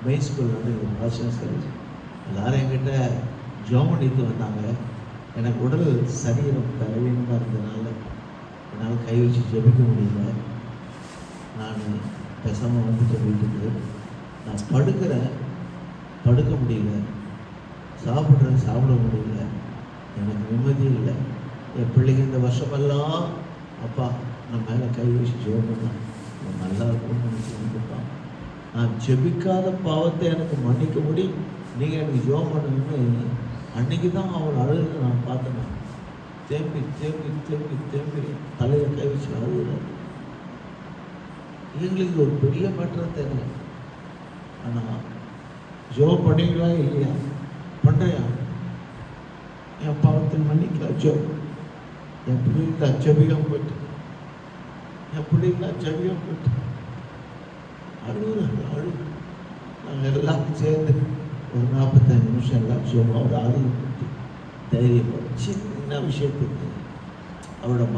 Main school வந்து washing service எல்லாரும் என்கிட்ட ஜோம் பண்ணிட்டு வந்தாங்க. எனக்கு உடல் சரீரம் பலவீனமாக இருந்ததுனால என்னால் கை வச்சு ஜெபிக்க முடியல. நான் பேசாமல் வந்துட்டேன் வீட்டுக்கு. நான் படுக்க முடியல, சாப்பிட முடியல, எனக்கு நிம்மதியும் இல்லை. என் பிள்ளைங்க இந்த வருஷமெல்லாம் அப்பா நான் மேலே கை வச்சு ஜெபம் பண்ணேன், நல்லா இருக்கும்னு நினச்சிருந்துப்பான். நான் ஜெபிக்காத பாவத்தை எனக்கு மன்னிக்க முடியும், நீங்கள் எனக்கு ஜெபம் பண்ணுங்கன்னு அன்னைக்கு தான் அவன் அழுகிறத நான் பார்த்தேன். தேம்பி தேம்பி தேம்பி தேம்பி தலையில் கை வச்சு அழுகிறார். எங்களுக்கு ஒரு பெரிய மாற்றம் தெரியல. ஆனால் ஜெபம் பண்ணீங்களா இல்லையா? பண்ணுறியா? என் பாவத்தை மன்னிக்கல ஜெபம். என் பிள்ளைங்கள ஜெபிக்காம போயிட்டு அழுகு. நாங்கள் எல்லாம் சேர்ந்து ஒரு 45 நிமிஷம் எல்லாம் ஜெபம். அவர் ஆறுதல் பற்றி தைரியம் சின்ன விஷயத்துக்கு அவரோட மன